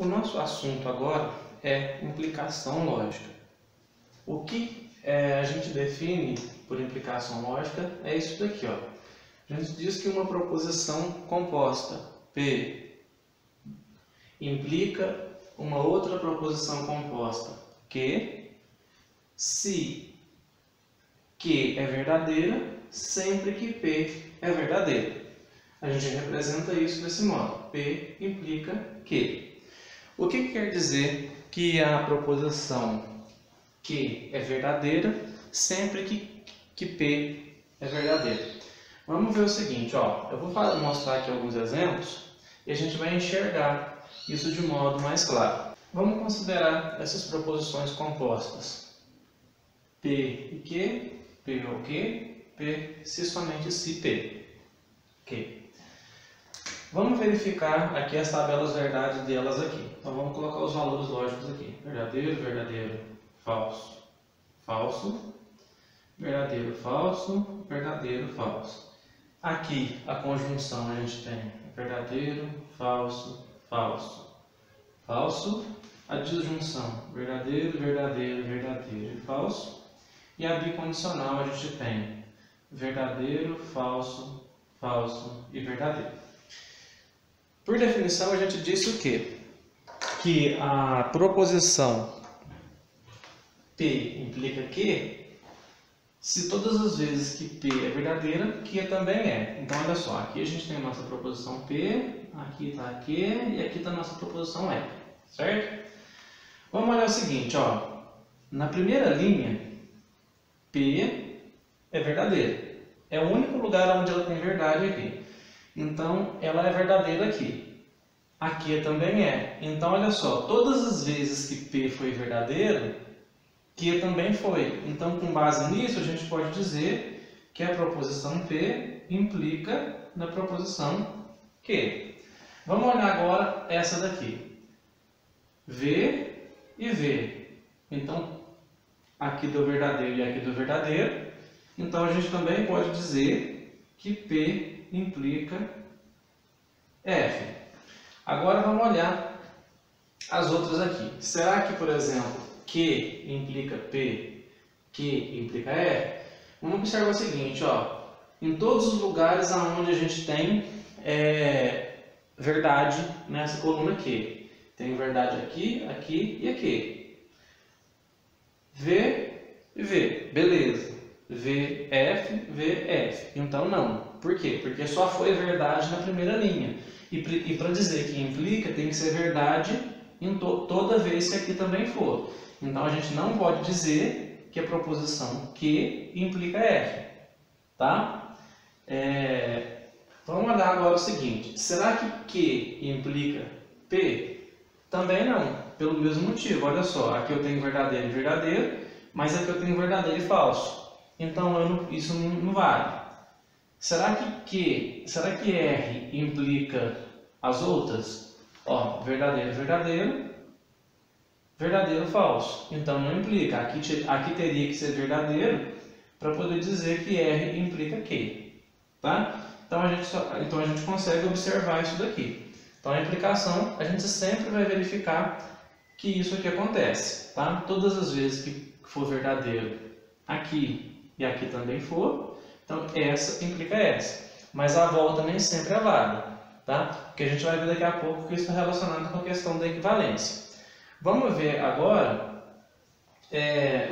O nosso assunto agora é implicação lógica. O que a gente define por implicação lógica é isso daqui, ó. A gente diz que uma proposição composta P implica uma outra proposição composta Q se Q é verdadeira sempre que P é verdadeiro. A gente representa isso desse modo. P implica Q. O que quer dizer que a proposição Q é verdadeira sempre que P é verdadeiro? Vamos ver o seguinte, ó. Eu vou mostrar aqui alguns exemplos e a gente vai enxergar isso de modo mais claro. Vamos considerar essas proposições compostas. P e Q, P ou Q, P se somente se P. Q. Vamos verificar aqui as tabelas verdade delas aqui. Então vamos colocar os valores lógicos aqui. Verdadeiro, verdadeiro, falso, falso, verdadeiro, falso, verdadeiro, falso. Aqui a conjunção a gente tem verdadeiro, falso, falso, falso. A disjunção verdadeiro, verdadeiro, verdadeiro e falso. E a bicondicional a gente tem verdadeiro, falso, falso e verdadeiro. Por definição, a gente disse o quê? Que a proposição P implica Q, se todas as vezes que P é verdadeira, Q também é. Então, olha só, aqui a gente tem a nossa proposição P, aqui está Q e aqui está a nossa proposição E, certo? Vamos olhar o seguinte, ó. Na primeira linha, P é verdadeira. É o único lugar onde ela tem verdade aqui. Então, ela é verdadeira aqui. Aqui também é. Então, olha só, todas as vezes que P foi verdadeiro, Q também foi. Então, com base nisso, a gente pode dizer que a proposição P implica na proposição Q. Vamos olhar agora essa daqui. V e V. Então, aqui do verdadeiro e aqui do verdadeiro. Então, a gente também pode dizer que P implica F. Agora vamos olhar as outras aqui. Será que, por exemplo, Q implica P, Q implica F? Vamos observar o seguinte, ó. Em todos os lugares onde a gente tem verdade nessa coluna Q. Tem verdade aqui, aqui e aqui. V e V. Beleza. VF, VF. Então não. Por quê? Porque só foi verdade na primeira linha. E para dizer que implica, tem que ser verdade em toda vez que aqui também for. Então a gente não pode dizer que a proposição Q implica F. Tá? Vamos olhar agora o seguinte. Será que Q implica P? Também não. Pelo mesmo motivo. Olha só. Aqui eu tenho verdadeiro e verdadeiro, mas aqui eu tenho verdadeiro e falso. Então isso não vale. Será que R implica as outras? Ó, verdadeiro, verdadeiro, verdadeiro, falso. Então não implica. Aqui teria que ser verdadeiro para poder dizer que R implica Q. Tá? Então a gente consegue observar isso daqui. Então a implicação, a gente sempre vai verificar que isso aqui acontece. Tá? Todas as vezes que for verdadeiro aqui e aqui também for, então essa implica essa. Mas a volta nem sempre é válida, tá? Porque a gente vai ver daqui a pouco que isso está relacionado com a questão da equivalência. Vamos ver agora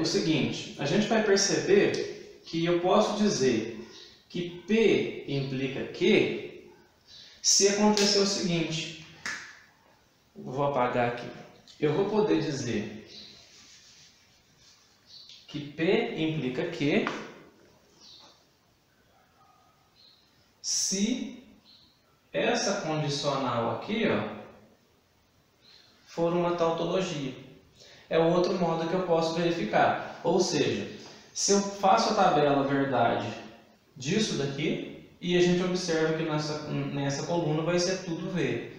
o seguinte. A gente vai perceber que eu posso dizer que P implica Q se acontecer o seguinte. Vou apagar aqui. Eu vou poder dizer que P implica Q se essa condicional aqui, ó, for uma tautologia. É o outro modo que eu posso verificar. Ou seja, se eu faço a tabela verdade disso daqui e a gente observa que nessa coluna vai ser tudo V.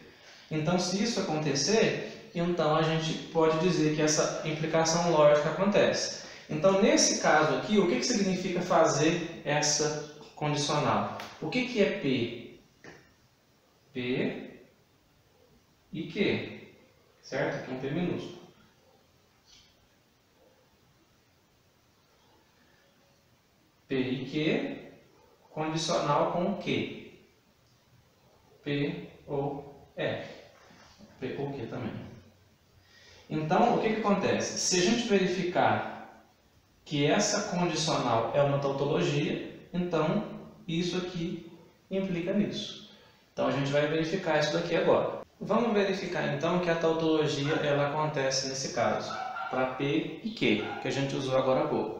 Então, se isso acontecer, então a gente pode dizer que essa implicação lógica acontece. Então, nesse caso aqui, o que significa fazer essa condicional? O que é P? P e Q. certo? Aqui um P minúsculo. P e Q, condicional com o Q. P ou F. P ou Q também. Então, o que acontece? Se a gente verificar que essa condicional é uma tautologia, então isso aqui implica nisso. Então, a gente vai verificar isso daqui agora. Vamos verificar então que a tautologia ela acontece nesse caso, para P e Q, que a gente usou agora há pouco.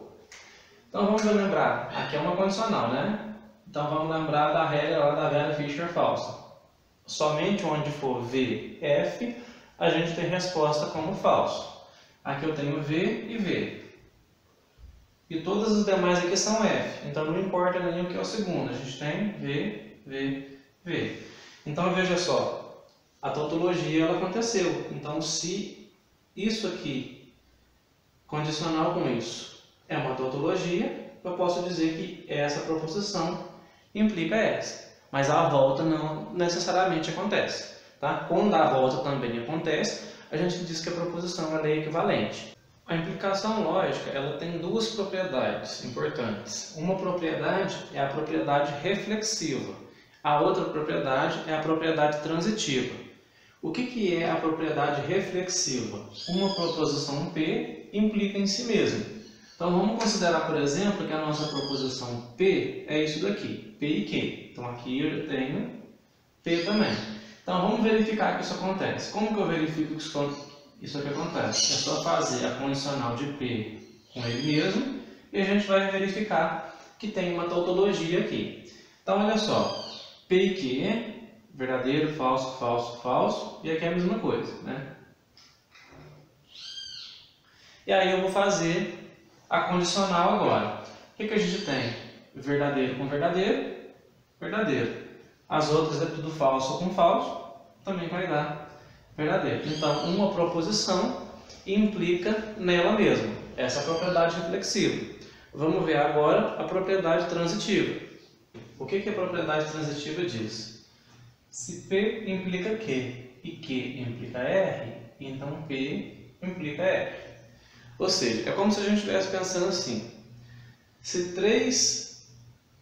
Então vamos lembrar, aqui é uma condicional, né? Então vamos lembrar da regra lá da velha Fischer-Fausto. Somente onde for V, F, a gente tem resposta como falso. Aqui eu tenho V e V. E todas as demais aqui são F. Então não importa nem o que é o segundo, a gente tem V, V, V. Então veja só, a tautologia ela aconteceu. Então se isso aqui, condicional com isso, é uma tautologia, eu posso dizer que essa proposição implica essa. Mas a volta não necessariamente acontece. Tá? Quando a volta também acontece, a gente diz que a proposição ela é equivalente. A implicação lógica ela tem duas propriedades importantes. Uma propriedade é a propriedade reflexiva. A outra propriedade é a propriedade transitiva. O que é a propriedade reflexiva? Uma proposição P implica em si mesma. Então vamos considerar, por exemplo, que a nossa proposição P é isso daqui, P e Q. Então aqui eu tenho P também. Então vamos verificar que isso acontece. Como que eu verifico que isso aqui acontece? É só fazer a condicional de P com ele mesmo e a gente vai verificar que tem uma tautologia aqui. Então olha só, P e Q, verdadeiro, falso, falso, falso, e aqui é a mesma coisa, né? E aí eu vou fazer a condicional agora. O que a gente tem? Verdadeiro com verdadeiro, verdadeiro. As outras é tudo falso com falso, também vai dar verdadeiro. Então, uma proposição implica nela mesma. Essa é a propriedade reflexiva. Vamos ver agora a propriedade transitiva. O que a propriedade transitiva diz? Se P implica Q e Q implica R, então P implica R. Ou seja, é como se a gente estivesse pensando assim, se 3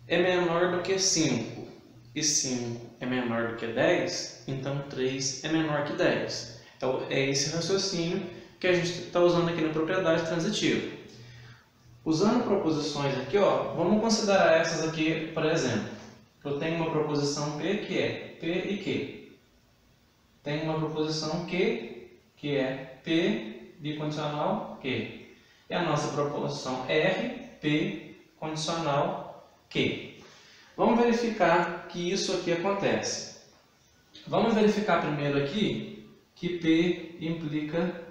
é menor do que 5 e 5 é menor do que 10, então 3 é menor que 10. Então é esse raciocínio que a gente está usando aqui na propriedade transitiva. Usando proposições aqui, ó, vamos considerar essas aqui, por exemplo. Eu tenho uma proposição P que é P e Q. Tenho uma proposição Q que é P bicondicional Q. E a nossa proposição R, P condicional Q. Vamos verificar que isso aqui acontece. Vamos verificar primeiro aqui que P implica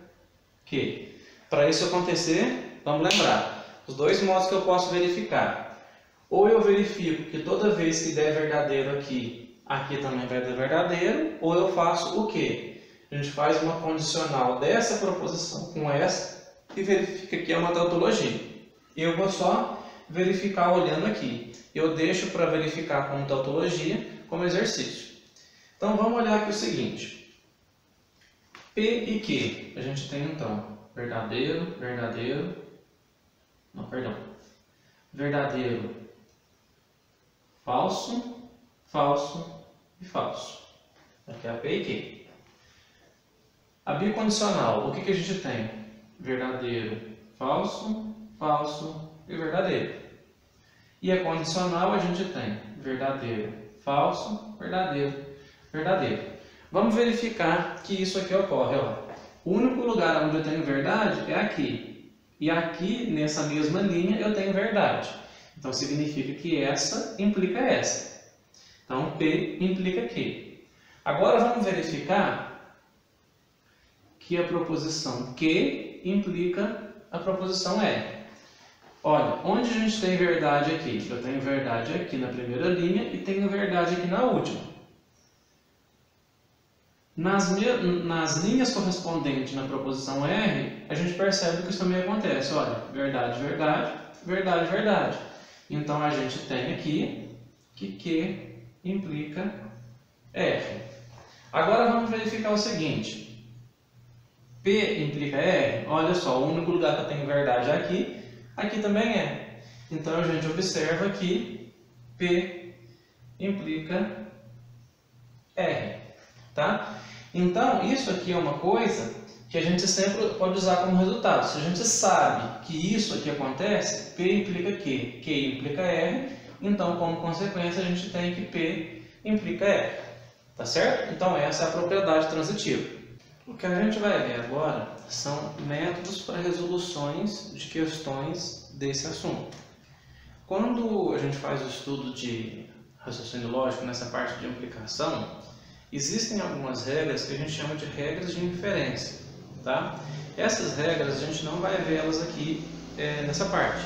Q. Para isso acontecer, vamos lembrar, os dois modos que eu posso verificar. Ou eu verifico que toda vez que der verdadeiro aqui, aqui também vai dar verdadeiro, ou eu faço o quê? A gente faz uma condicional dessa proposição com essa e verifica que é uma tautologia. Eu vou só verificar olhando aqui. Eu deixo para verificar como tautologia, como exercício. Então vamos olhar aqui o seguinte. P e Q. A gente tem então verdadeiro, verdadeiro. Não, perdão. Verdadeiro, falso, falso e falso. Aqui é a P e Q. A bicondicional, o que a gente tem? Verdadeiro, falso, falso e verdadeiro. E a condicional a gente tem verdadeiro, falso, verdadeiro, verdadeiro. Vamos verificar que isso aqui ocorre. Ó. O único lugar onde eu tenho verdade é aqui. E aqui, nessa mesma linha, eu tenho verdade. Então significa que essa implica essa. Então P implica Q. Agora vamos verificar que a proposição Q implica a proposição R. Olha, onde a gente tem verdade aqui? Eu tenho verdade aqui na primeira linha e tenho verdade aqui na última. Nas linhas correspondentes na proposição R, a gente percebe que isso também acontece. Olha, verdade, verdade, verdade, verdade. Então a gente tem aqui que Q implica R. Agora vamos verificar o seguinte. P implica R? Olha só, o único lugar que eu tenho verdade é aqui, aqui também é. Então a gente observa que P implica R, tá? Então isso aqui é uma coisa que a gente sempre pode usar como resultado. Se a gente sabe que isso aqui acontece, P implica Q, Q implica R, então como consequência a gente tem que P implica R, tá certo? Então essa é a propriedade transitiva. O que a gente vai ver agora são métodos para resoluções de questões desse assunto. Quando a gente faz o estudo de raciocínio lógico nessa parte de implicação, existem algumas regras que a gente chama de regras de inferência, tá? Essas regras a gente não vai ver elas aqui nessa parte.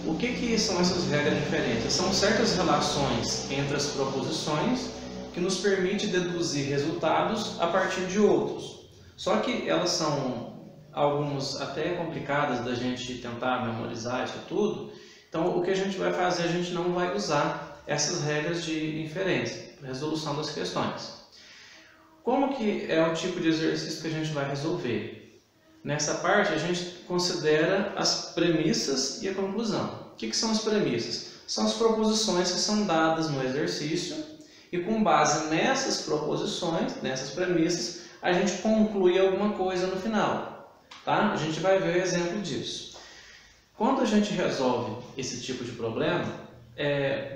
O que são essas regras de inferência? São certas relações entre as proposições que nos permite deduzir resultados a partir de outros. Só que elas são algumas até complicadas da gente tentar memorizar isso tudo. Então o que a gente vai fazer, a gente não vai usar essas regras de inferência para resolução das questões. Como que é o tipo de exercício que a gente vai resolver? Nessa parte a gente considera as premissas e a conclusão. O que são as premissas? São as proposições que são dadas no exercício e com base nessas proposições, nessas premissas, a gente conclui alguma coisa no final, tá? A gente vai ver o exemplo disso. Quando a gente resolve esse tipo de problema,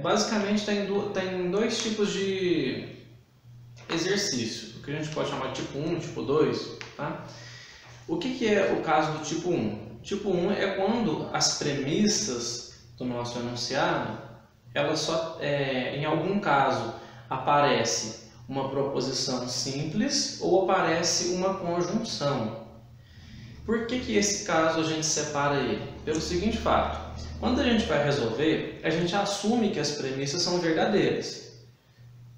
basicamente tem dois tipos de exercício, o que a gente pode chamar de tipo 1 e tipo 2, tá? O que é o caso do tipo 1? Tipo 1 é quando as premissas do nosso enunciado, elas só, em algum caso, aparece uma proposição simples ou aparece uma conjunção. Por que esse caso a gente separa ele? Pelo seguinte fato: quando a gente vai resolver, a gente assume que as premissas são verdadeiras,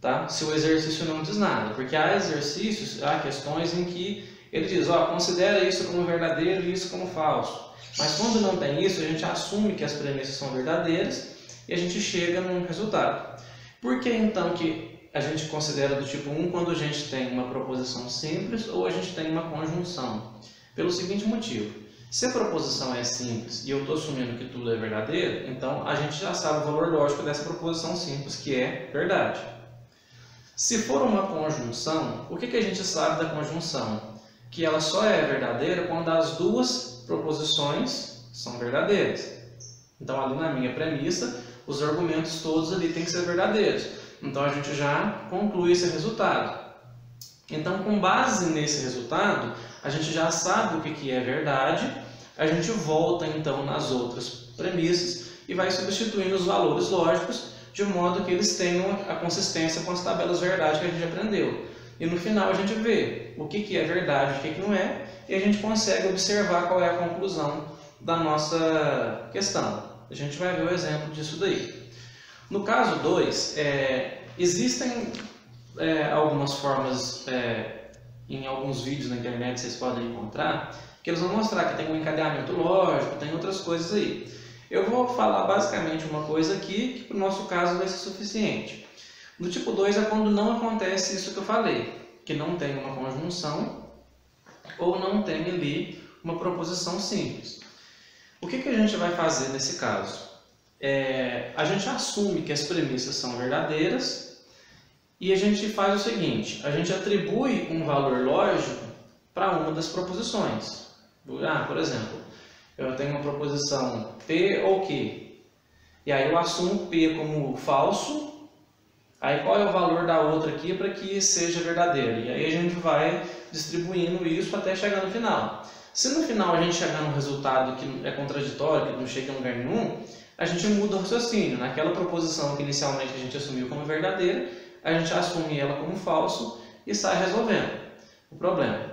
tá? Se o exercício não diz nada, porque há exercícios, há questões em que ele diz, considera isso como verdadeiro e isso como falso. Mas quando não tem isso, a gente assume que as premissas são verdadeiras e a gente chega num resultado. Por que então que a gente considera do tipo 1 quando a gente tem uma proposição simples ou a gente tem uma conjunção? Pelo seguinte motivo: se a proposição é simples e eu estou assumindo que tudo é verdadeiro, então a gente já sabe o valor lógico dessa proposição simples, que é verdade. Se for uma conjunção, o que a gente sabe da conjunção? Que ela só é verdadeira quando as duas proposições são verdadeiras. Então ali na minha premissa, os argumentos todos ali têm que ser verdadeiros. Então a gente já conclui esse resultado. Então, com base nesse resultado, a gente já sabe o que é verdade, a gente volta então nas outras premissas e vai substituindo os valores lógicos de modo que eles tenham a consistência com as tabelas verdade que a gente aprendeu. E no final a gente vê o que é verdade e o que não é, e a gente consegue observar qual é a conclusão da nossa questão. A gente vai ver o exemplo disso daí. No caso 2, existem algumas formas, em alguns vídeos na internet vocês podem encontrar, que eles vão mostrar que tem um encadeamento lógico, tem outras coisas aí. Eu vou falar basicamente uma coisa aqui, que para o nosso caso vai ser suficiente. No tipo 2 é quando não acontece isso que eu falei, que não tem uma conjunção ou não tem ali uma proposição simples. O que a gente vai fazer nesse caso? A gente assume que as premissas são verdadeiras e a gente faz o seguinte: a gente atribui um valor lógico para uma das proposições. Por exemplo, eu tenho uma proposição P ou Q, e aí eu assumo P como falso. Aí qual é o valor da outra aqui para que seja verdadeiro? E aí a gente vai distribuindo isso até chegar no final. Se no final a gente chegar num resultado que é contraditório, que não chega em lugar nenhum, a gente muda o raciocínio. Naquela proposição que inicialmente a gente assumiu como verdadeira, a gente assume ela como falso e sai resolvendo o problema.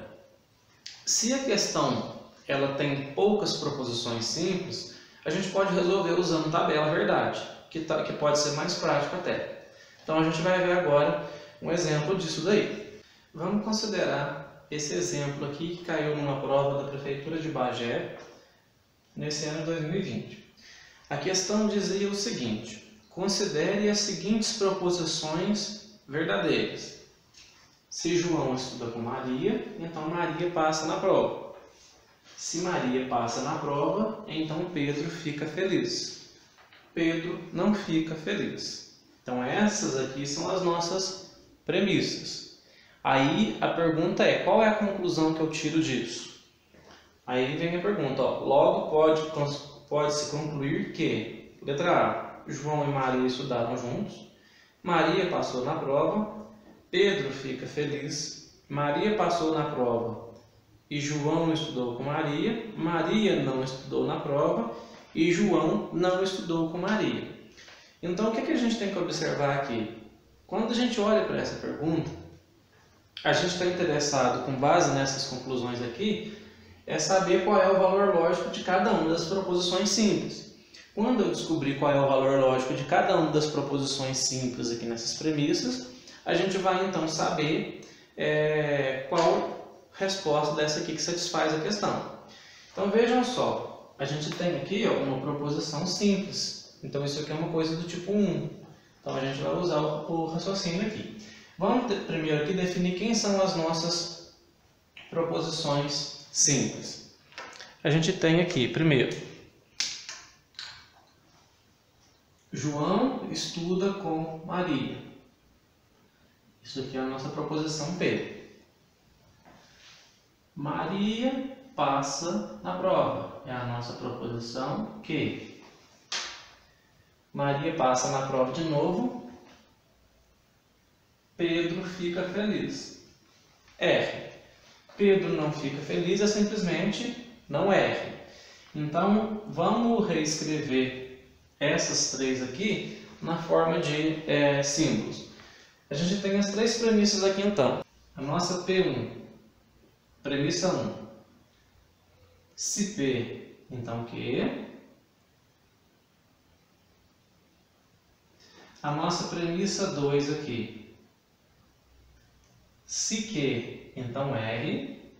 Se a questão ela tem poucas proposições simples, a gente pode resolver usando tabela verdade, que pode ser mais prático até. Então a gente vai ver agora um exemplo disso daí. Vamos considerar esse exemplo aqui que caiu numa prova da Prefeitura de Bagé nesse ano de 2020. A questão dizia o seguinte: considere as seguintes proposições verdadeiras. Se João estuda com Maria, então Maria passa na prova. Se Maria passa na prova, então Pedro fica feliz. Pedro não fica feliz. Então essas aqui são as nossas premissas. Aí a pergunta é, qual é a conclusão que eu tiro disso? Aí vem a pergunta, ó, logo pode-se concluir que, letra A, João e Maria estudaram juntos, Maria passou na prova, Pedro fica feliz, Maria passou na prova e João estudou com Maria, Maria não estudou na prova e João não estudou com Maria. Então o que a gente tem que observar aqui? Quando a gente olha para essa pergunta, a gente está interessado, com base nessas conclusões aqui, é saber qual é o valor lógico de cada uma das proposições simples. Quando eu descobrir qual é o valor lógico de cada uma das proposições simples aqui nessas premissas, a gente vai então saber qual resposta dessa aqui que satisfaz a questão. Então vejam só, a gente tem aqui uma proposição simples. Então isso aqui é uma coisa do tipo 1. Então a gente vai usar o raciocínio aqui. Vamos primeiro aqui definir quem são as nossas proposições simples. A gente tem aqui, primeiro, João estuda com Maria. Isso aqui é a nossa proposição P. Maria passa na prova. É a nossa proposição Q. Maria passa na prova de novo. Pedro fica feliz. R. Pedro não fica feliz é simplesmente não R. Então, vamos reescrever essas três aqui na forma de símbolos. A gente tem as três premissas aqui então. A nossa P1, premissa 1. Se P, então Q. A nossa premissa 2 aqui. Se Q, então R.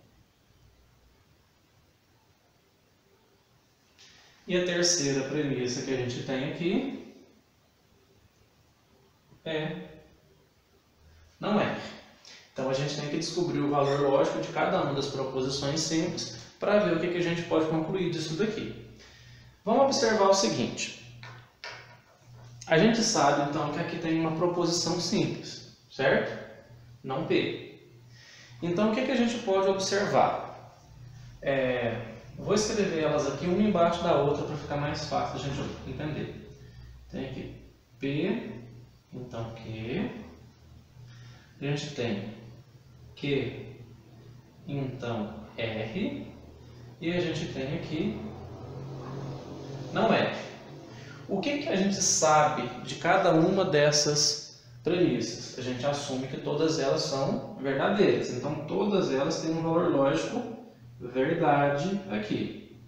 E a terceira premissa que a gente tem aqui é não R. Então a gente tem que descobrir o valor lógico de cada uma das proposições simples para ver o que a gente pode concluir disso daqui. Vamos observar o seguinte. A gente sabe então que aqui tem uma proposição simples, certo? Não P. Então, o que a gente pode observar? Vou escrever elas aqui uma embaixo da outra para ficar mais fácil a gente entender. Tem aqui P, então Q. A gente tem Q, então R. E a gente tem aqui não R. O que a gente sabe de cada uma dessas premissas? A gente assume que todas elas são verdadeiras. Então, todas elas têm um valor lógico verdade aqui.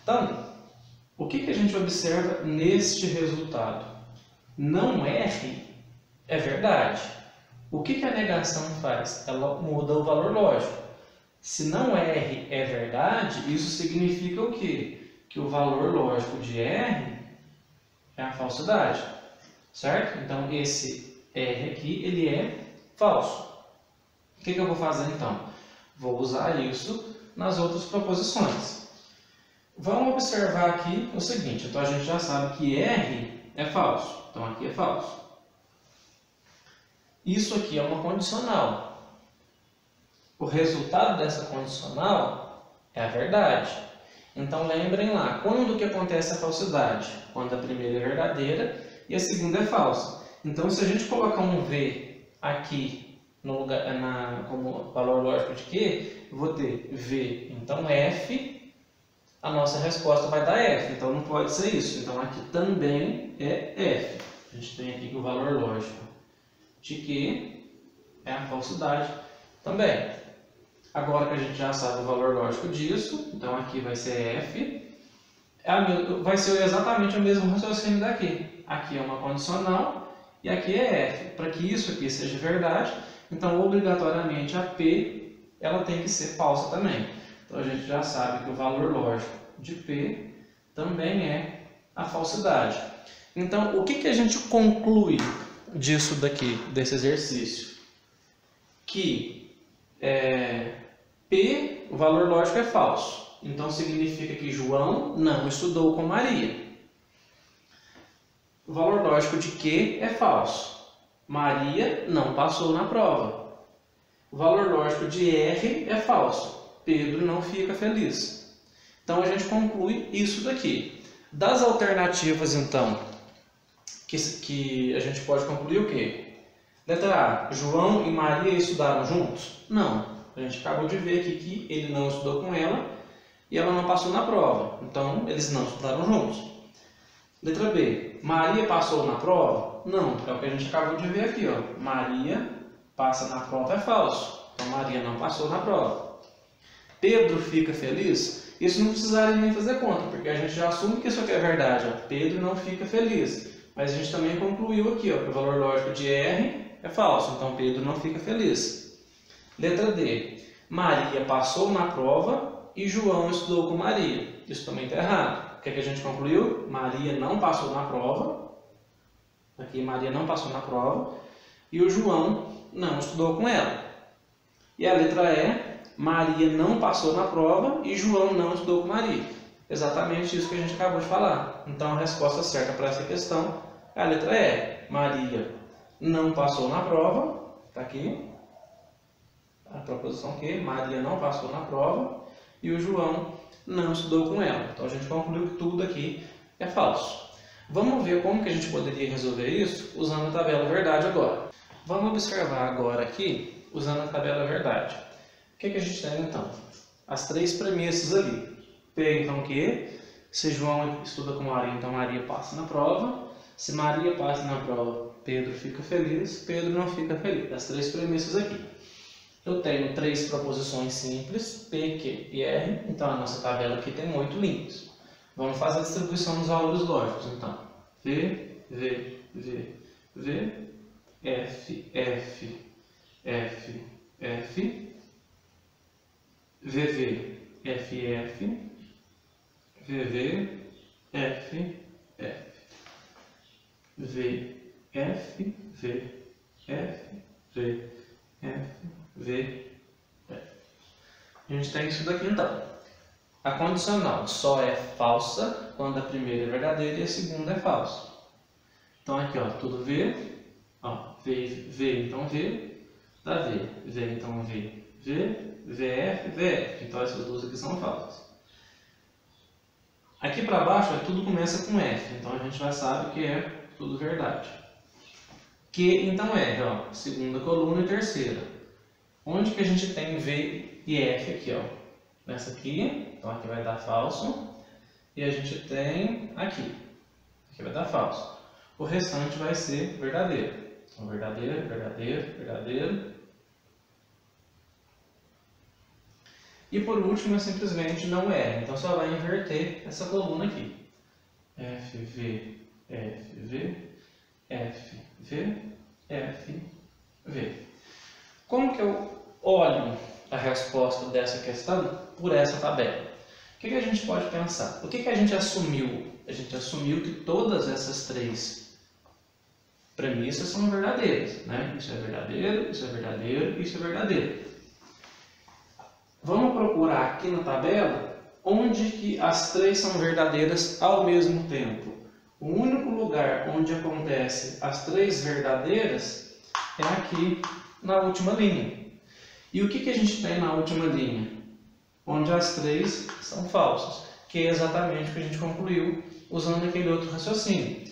Então, o que a gente observa neste resultado? Não R é verdade. O que a negação faz? Ela muda o valor lógico. Se não R é verdade, isso significa o quê? Que o valor lógico de R é a falsidade. Certo? Então, esse R aqui, ele é falso. O que eu vou fazer então? Vou usar isso nas outras proposições. Vamos observar aqui o seguinte. Então, a gente já sabe que R é falso. Então, aqui é falso. Isso aqui é uma condicional. O resultado dessa condicional é a verdade. Então, lembrem lá, quando que acontece a falsidade? Quando a primeira é verdadeira e a segunda é falsa. Então, se a gente colocar um V aqui no lugar, como valor lógico de Q, eu vou ter V, então F, a nossa resposta vai dar F. Então, não pode ser isso. Então, aqui também é F. A gente tem aqui que o valor lógico de Q é a falsidade também. Agora que a gente já sabe o valor lógico disso, então aqui vai ser F, vai ser exatamente o mesmo raciocínio daqui. Aqui é uma condicional e aqui é F. Para que isso aqui seja verdade, então obrigatoriamente a P ela tem que ser falsa também. Então a gente já sabe que o valor lógico de P também é a falsidade. Então o que a gente conclui disso daqui, desse exercício? que P, o valor lógico é falso. Então significa que João não estudou com Maria. O valor lógico de Q é falso. Maria não passou na prova. O valor lógico de R é falso. Pedro não fica feliz. Então a gente conclui isso daqui. Das alternativas, então, que a gente pode concluir o quê? Letra A. João e Maria estudaram juntos? Não. A gente acabou de ver aqui que ele não estudou com ela e ela não passou na prova. Então, eles não estudaram juntos. Letra B. Maria passou na prova? Não. É o que a gente acabou de ver aqui, ó. Maria passa na prova é falso. Então, Maria não passou na prova. Pedro fica feliz? Isso não precisaria nem fazer conta, porque a gente já assume que isso aqui é verdade. Ó. Pedro não fica feliz. Mas a gente também concluiu aqui, ó, que o valor lógico de R é falso. Então, Pedro não fica feliz. Letra D. Maria passou na prova e João estudou com Maria. Isso também está errado. O que é que a gente concluiu? Maria não passou na prova. Aqui, Maria não passou na prova. E o João não estudou com ela. E a letra E. Maria não passou na prova e João não estudou com Maria. Exatamente isso que a gente acabou de falar. Então, a resposta certa para essa questão é a letra E. Maria não passou na prova. Está aqui. A proposição Q. Maria não passou na prova e o João não estudou com ela. Então, a gente concluiu que tudo aqui é falso. Vamos ver como que a gente poderia resolver isso usando a tabela verdade agora. Vamos observar agora aqui, usando a tabela verdade. O que a gente tem então? As três premissas ali. P, então, Q. Se João estuda com Maria, então Maria passa na prova. Se Maria passa na prova, Pedro fica feliz. Pedro não fica feliz. As três premissas aqui. Eu tenho três proposições simples, P, Q e R. Então, a nossa tabela aqui tem 8 linhas. Vamos fazer a distribuição dos valores lógicos, então. V, V, V, V, F, F, F, F, VV, FF, VV, F, F, V, F, V, F, V, F, V, F. A gente tem isso daqui então. A condicional só é falsa quando a primeira é verdadeira e a segunda é falsa. Então aqui, ó, tudo V, ó, V, então V, dá V, V, então V, V, VF, VF. Então essas duas aqui são falsas. Aqui para baixo tudo começa com F, então a gente já sabe que é tudo verdade. Q então R, ó, segunda coluna e terceira. Onde que a gente tem V e F aqui, ó? Nessa aqui, então aqui vai dar falso. E a gente tem aqui vai dar falso. O restante vai ser verdadeiro. Então verdadeiro, verdadeiro, verdadeiro. E por último é simplesmente não R, então só vai inverter essa coluna aqui. F, V, F, V, F, V, F, V. Como que eu olho a resposta dessa questão por essa tabela? O que a gente pode pensar? O que a gente assumiu? A gente assumiu que todas essas três premissas são verdadeiras, né? Isso é verdadeiro, isso é verdadeiro, isso é verdadeiro. Vamos procurar aqui na tabela onde que as três são verdadeiras ao mesmo tempo. O único lugar onde acontece as três verdadeiras é aqui na última linha. E o que a gente tem na última linha? Onde as três são falsas, que é exatamente o que a gente concluiu usando aquele outro raciocínio.